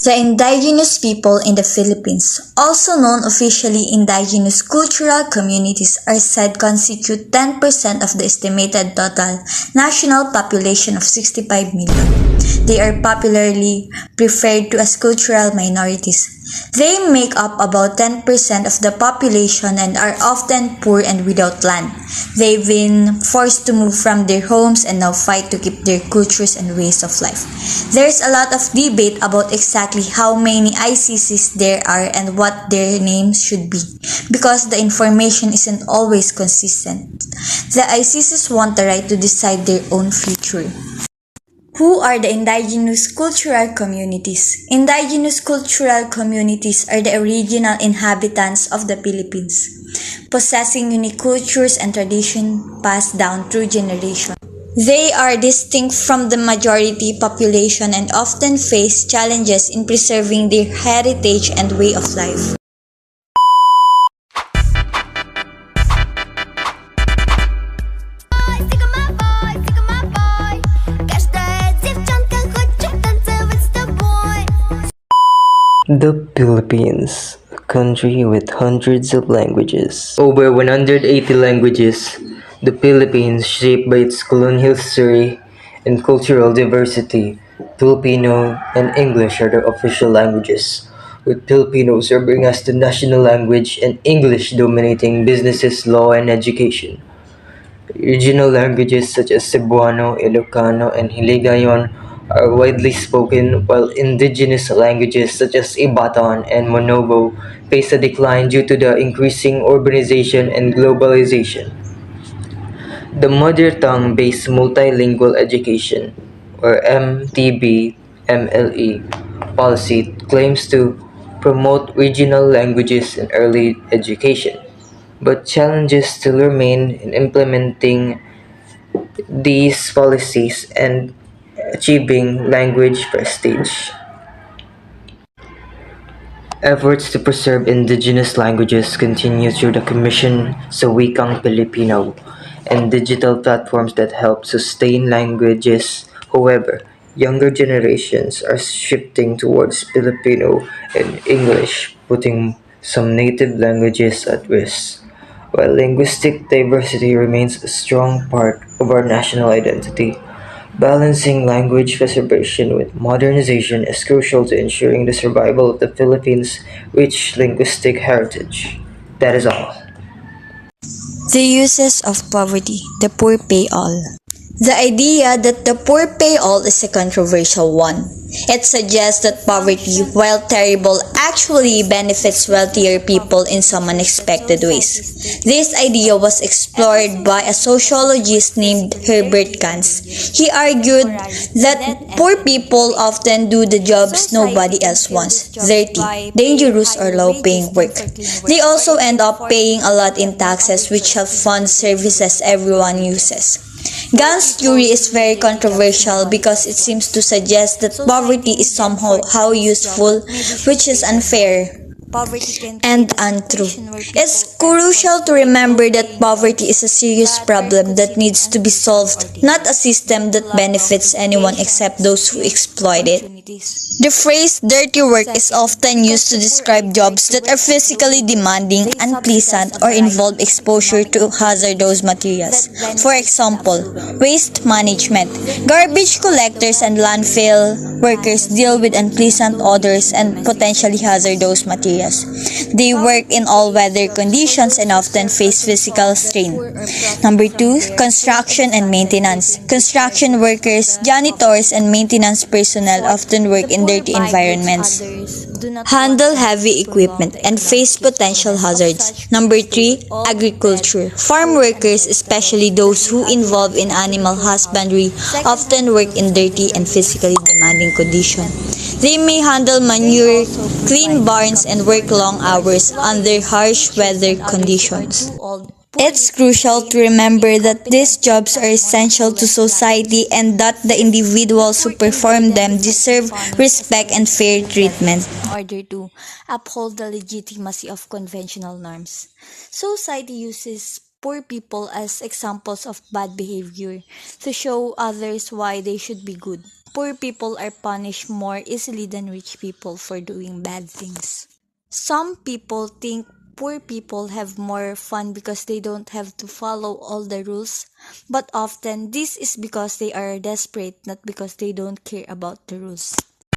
The indigenous people in the Philippines, also known officially indigenous cultural communities, are said constitute 10% of the estimated total national population of 65 million. They are popularly referred to as cultural minorities. They make up about 10% of the population and are often poor and without land. They've been forced to move from their homes and now fight to keep their cultures and ways of life. There's a lot of debate about exactly how many ICCs there are and what their names should be, because the information isn't always consistent. The ICCs want the right to decide their own future. Who are the indigenous cultural communities? Indigenous cultural communities are the original inhabitants of the Philippines, possessing unique cultures and traditions passed down through generations. They are distinct from the majority population and often face challenges in preserving their heritage and way of life. The Philippines, a country with hundreds of languages. Over 180 languages, the Philippines, shaped by its colonial history and cultural diversity, Filipino and English are the official languages, with Filipino serving as the national language and English dominating businesses, law, and education. Regional languages such as Cebuano, Ilocano, and Hiligaynon are widely spoken, while indigenous languages such as Ibaton and Monobo face a decline due to the increasing urbanization and globalization. The Mother Tongue-Based Multilingual Education, or MTB-MLE, policy claims to promote regional languages in early education, but challenges still remain in implementing these policies and achieving language prestige. Efforts to preserve indigenous languages continue through the Commission sa Wikang Pilipino and digital platforms that help sustain languages. However, younger generations are shifting towards Filipino and English, putting some native languages at risk. While linguistic diversity remains a strong part of our national identity, balancing language preservation with modernization is crucial to ensuring the survival of the Philippines' rich linguistic heritage. That is all. The uses of poverty, the poor pay all. The idea that the poor pay all is a controversial one. It suggests that poverty, while terrible, actually benefits wealthier people in some unexpected ways. This idea was explored by a sociologist named Herbert Gans. He argued that poor people often do the jobs nobody else wants, dirty, dangerous, or low-paying work. They also end up paying a lot in taxes, which help fund services everyone uses. Gans' theory is very controversial because it seems to suggest that poverty is somehow useful, which is unfair and untrue. It's crucial to remember that poverty is a serious problem that needs to be solved, not a system that benefits anyone except those who exploit it. The phrase dirty work is often used to describe jobs that are physically demanding, unpleasant, or involve exposure to hazardous materials. For example, waste management. Garbage collectors and landfill workers deal with unpleasant odors and potentially hazardous materials. They work in all weather conditions and often face physical strain. Number 2, construction and maintenance. Construction workers, janitors, and maintenance personnel often work in dirty environments, handle heavy equipment, and face potential hazards. Number 3, agriculture. Farm workers, especially those who involve in animal husbandry, often work in dirty and physically demanding conditions. They may handle manure, clean barns, and work long hours under harsh weather conditions. It's crucial to remember that these jobs are essential to society and that the individuals who perform them deserve respect and fair treatment. In order to uphold the legitimacy of conventional norms, society uses poor people as examples of bad behavior to show others why they should be good. poor people are punished more easily than rich people for doing bad things. Some people think poor people have more fun because they don't have to follow all the rules, but often this is because they are desperate, not because they don't care about the rules.